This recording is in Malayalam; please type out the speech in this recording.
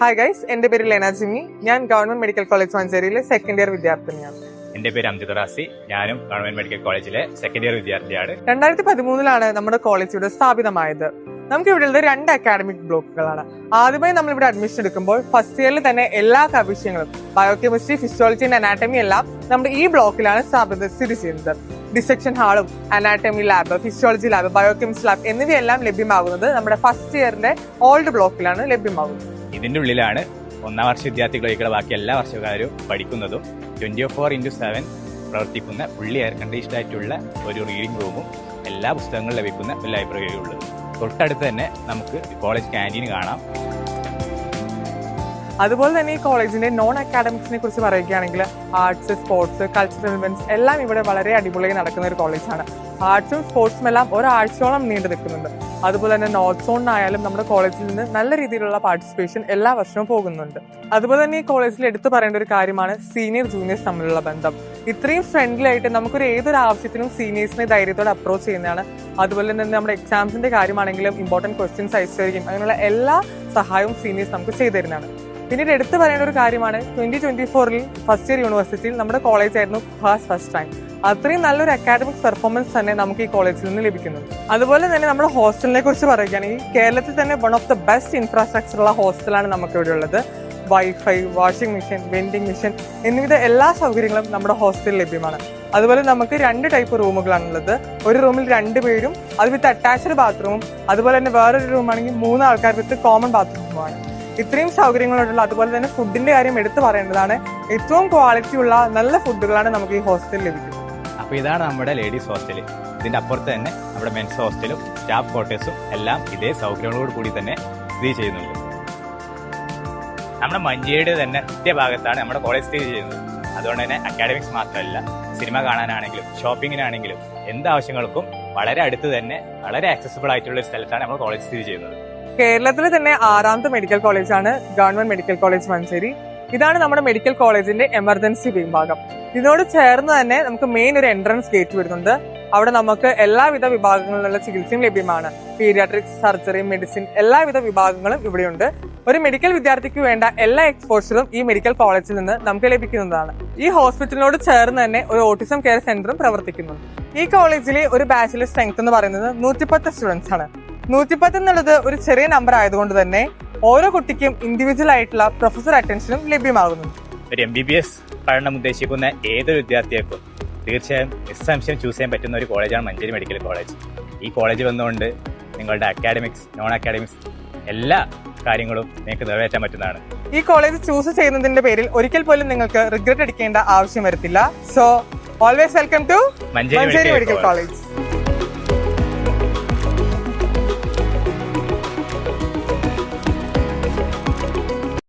ഹായ് ഗൈസ്, എന്റെ പേര് ലെന ജിമ്മി. ഞാൻ ഗവൺമെന്റ് മെഡിക്കൽ കോളേജ് മഞ്ചേരിയിലെ സെക്കൻഡ് ഇയർ വിദ്യാർത്ഥിനിയാണ്. എന്റെ പേര് അംജിദ് റാസി. ഞാനും ഗവൺമെന്റ് മെഡിക്കൽ കോളേജിലെ സെക്കൻഡ് ഇയർ വിദ്യാർത്ഥിയാണ്. 2013 നമ്മുടെ കോളേജ് ഇവിടെ സ്ഥാപിതമായത്. നമുക്ക് ഇവിടെ ഉള്ളത് 2 അക്കാഡമിക് ബ്ലോക്കുകളാണ്. ആദ്യമായി നമ്മൾ ഇവിടെ അഡ്മിഷൻ എടുക്കുമ്പോൾ ഫസ്റ്റ് ഇയറിൽ തന്നെ എല്ലാ വിഷയങ്ങളും ബയോകെമിസ്ട്രി, ഫിസിയോളജി ആൻഡ് അനാറ്റമി എല്ലാം നമ്മുടെ ഈ ബ്ലോക്കിലാണ് സ്ഥിതി ചെയ്യുന്നത്. ഡിസെക്ഷൻ ഹാളും anatomy lab, physiology lab, biochemistry lab എന്നിവയെല്ലാം ലഭ്യമാകുന്നത് നമ്മുടെ ഫസ്റ്റ് ഇയറിന്റെ ഓൾഡ് ബ്ലോക്കിലാണ് ലഭ്യമാകുന്നത്. ഇതിന്റെ ഉള്ളിലാണ് ഒന്നാം വർഷ വിദ്യാർത്ഥികളൊക്കെ ബാക്കി എല്ലാ വർഷക്കാരും പഠിക്കുന്നതും 24/7 പ്രവർത്തിക്കുന്ന ഫുള്ളി എയർ കണ്ടീഷൻഡ് ആയിട്ടുള്ള ഒരു റീഡിംഗ് റൂമും എല്ലാ പുസ്തകങ്ങളും ലഭിക്കുന്ന ഒരു ലൈബ്രറിയും ഉള്ളത്. തൊട്ടടുത്ത് തന്നെ നമുക്ക് കോളേജ് ക്യാൻറ്റീൻ കാണാം. അതുപോലെ തന്നെ ഈ കോളേജിന്റെ നോൺ അക്കാഡമിക്സിനെ കുറിച്ച് പറയുകയാണെങ്കിൽ ആർട്സ്, സ്പോർട്സ്, കൾച്ചറൽ ഇവന്റ്സ് എല്ലാം ഇവിടെ വളരെ അടിപൊളിയായി നടക്കുന്ന ഒരു കോളേജാണ്. ആർട്സും സ്പോർട്സും എല്ലാം ഒരാഴ്ചയോളം നീണ്ടു നിൽക്കുന്നുണ്ട്. അതുപോലെ തന്നെ നോർത്ത് സോണിനായാലും നമ്മുടെ കോളേജിൽ നിന്ന് നല്ല രീതിയിലുള്ള പാർട്ടിസിപ്പേഷൻ എല്ലാ വർഷവും പോകുന്നുണ്ട്. അതുപോലെ തന്നെ ഈ കോളേജിൽ എടുത്തു പറയേണ്ട ഒരു കാര്യമാണ് സീനിയർ ജൂനിയേഴ്സ് തമ്മിലുള്ള ബന്ധം. ഇത്രയും ഫ്രണ്ട്ലി ആയിട്ട് നമുക്കൊരു ഏതൊരു ആവശ്യത്തിനും സീനിയേഴ്സിനെ ധൈര്യത്തോടെ അപ്രോച്ച് ചെയ്യുന്നതാണ്. അതുപോലെ തന്നെ നമ്മുടെ എക്സാംസിന്റെ കാര്യമാണെങ്കിലും ഇമ്പോർട്ടന്റ് ക്വസ്റ്റ്യൻസ് അയച്ചു തരികയും അങ്ങനെയുള്ള എല്ലാ സഹായവും സീനിയേഴ്സ് നമുക്ക് ചെയ്തു തരുന്നതാണ്. പിന്നീട് എടുത്തു പറയേണ്ട ഒരു കാര്യമാണ് 2024 ഫസ്റ്റ് ഇയർ യൂണിവേഴ്സിറ്റിയിൽ നമ്മുടെ കോളേജ് ആയിരുന്നു ഫസ്റ്റ് റാങ്ക്. അത്രയും നല്ലൊരു അക്കാഡമിക് പെർഫോമൻസ് തന്നെ നമുക്ക് ഈ കോളേജിൽ നിന്ന് ലഭിക്കുന്നുണ്ട്. അതുപോലെ തന്നെ നമ്മുടെ ഹോസ്റ്റലിനെ കുറിച്ച് പറയുകയാണെങ്കിൽ കേരളത്തിൽ തന്നെ one of the best infrastructure ഉള്ള ഹോസ്റ്റലാണ് നമുക്ക് ഇവിടെ ഉള്ളത്. Wifi, washing machine, vending machine എന്നിവ എല്ലാ സൗകര്യങ്ങളും നമ്മുടെ ഹോസ്റ്റലിൽ ലഭ്യമാണ്. അതുപോലെ നമുക്ക് 2 ടൈപ്പ് റൂമുകളാണുള്ളത്. ഒരു റൂമിൽ 2 പേരും അത് വിത്ത് അറ്റാച്ച്ഡ് ബാത്റൂമും, അതുപോലെ തന്നെ വേറൊരു റൂമാണെങ്കിൽ 3 ആൾക്കാർ വിത്ത് കോമൺ ബാത്റൂമുമാണ്. ഇത്രയും സൗകര്യങ്ങളുള്ള, അതുപോലെ തന്നെ ഫുഡിന്റെ കാര്യം എടുത്തു പറയേണ്ടതാണ്. ഏറ്റവും ക്വാളിറ്റി ഉള്ള നല്ല ഫുഡുകളാണ് നമുക്ക് ഈ ഹോസ്റ്റലിൽ ലഭിക്കുന്നത്. അപ്പൊ ഇതാണ് നമ്മുടെ ലേഡീസ് ഹോസ്റ്റൽ. ഇതിന്റെ അപ്പുറത്ത് തന്നെ നമ്മുടെ മെൻസ് ഹോസ്റ്റലും സ്റ്റാഫ് ക്വാർട്ടേഴ്സും എല്ലാം ഇതേ സൗകര്യങ്ങളോട് കൂടി തന്നെ സ്ഥിതി ചെയ്യുന്നുണ്ട്. നമ്മുടെ മഞ്ചേരിയുടെ തന്നെ ഭാഗത്താണ് നമ്മുടെ കോളേജ് സ്ഥിതി ചെയ്യുന്നത്. അതുകൊണ്ട് തന്നെ അക്കാഡമിക്സ് മാത്രമല്ല, സിനിമ കാണാനാണെങ്കിലും ഷോപ്പിങ്ങിനാണെങ്കിലും എന്താവശ്യങ്ങൾക്കും വളരെ അടുത്ത് തന്നെ വളരെ ആക്സസിബിൾ ആയിട്ടുള്ള സ്ഥലത്താണ് നമ്മുടെ കോളേജ് സ്ഥിതി ചെയ്യുന്നത്. കേരളത്തിലെ തന്നെ 6ാമത്തെ മെഡിക്കൽ കോളേജാണ് ഗവൺമെന്റ് മെഡിക്കൽ കോളേജ് മഞ്ചേരി. ഇതാണ് നമ്മുടെ മെഡിക്കൽ കോളേജിന്റെ എമർജൻസി വിഭാഗം. ഇതിനോട് ചേർന്ന് തന്നെ നമുക്ക് മെയിൻ ഒരു എൻട്രൻസ് ഗേറ്റ് വരുന്നുണ്ട്. അവിടെ നമുക്ക് എല്ലാവിധ വിഭാഗങ്ങളിലുള്ള ചികിത്സയും ലഭ്യമാണ്. പീഡിയാട്രിക്സ്, സർജറി, മെഡിസിൻ എല്ലാവിധ വിഭാഗങ്ങളും ഇവിടെയുണ്ട്. ഒരു മെഡിക്കൽ വിദ്യാർത്ഥിക്ക് വേണ്ട എല്ലാ എക്സ്പോഷറും ഈ മെഡിക്കൽ കോളേജിൽ നിന്ന് നമുക്ക് ലഭിക്കുന്നതാണ്. ഈ ഹോസ്പിറ്റലിനോട് ചേർന്ന് തന്നെ ഒരു ഓട്ടിസം കെയർ സെന്ററും പ്രവർത്തിക്കുന്നുണ്ട്. ഈ കോളേജിലെ ഒരു ബാച്ചിലർ സ്ട്രെങ്ത് എന്ന് പറയുന്നത് 110 സ്റ്റുഡൻസ് ആണ്. 110 എന്നുള്ളത് ഒരു ചെറിയ നമ്പർ ആയതുകൊണ്ട് തന്നെ ഓരോ കുട്ടിക്കും ഇൻഡിവിജ്വൽ ആയിട്ടുള്ള പ്രൊഫസർ അറ്റൻഷനും ലഭ്യമാകുന്നുണ്ട്. ഒരു MBBS പഠനം ഉദ്ദേശിക്കുന്ന ഏതൊരു വിദ്യാർത്ഥികൾക്കും തീർച്ചയായും നിസ്സംശയം ചൂസ് ചെയ്യാൻ പറ്റുന്ന ഒരു കോളേജാണ് മഞ്ചേരി മെഡിക്കൽ കോളേജ്. ഈ കോളേജ് വന്നുകൊണ്ട് നിങ്ങളുടെ അക്കാഡമിക്സ്, നോൺ അക്കാഡമിക്സ് എല്ലാ കാര്യങ്ങളും നിങ്ങൾക്ക് നിറവേറ്റാൻ പറ്റുന്നതാണ്. ഈ കോളേജ് ചൂസ് ചെയ്യുന്നതിന്റെ പേരിൽ ഒരിക്കൽ പോലും നിങ്ങൾക്ക് റിഗ്രറ്റ് അടിക്കേണ്ട ആവശ്യം വരത്തില്ല. So always welcome to Manjeri medical college.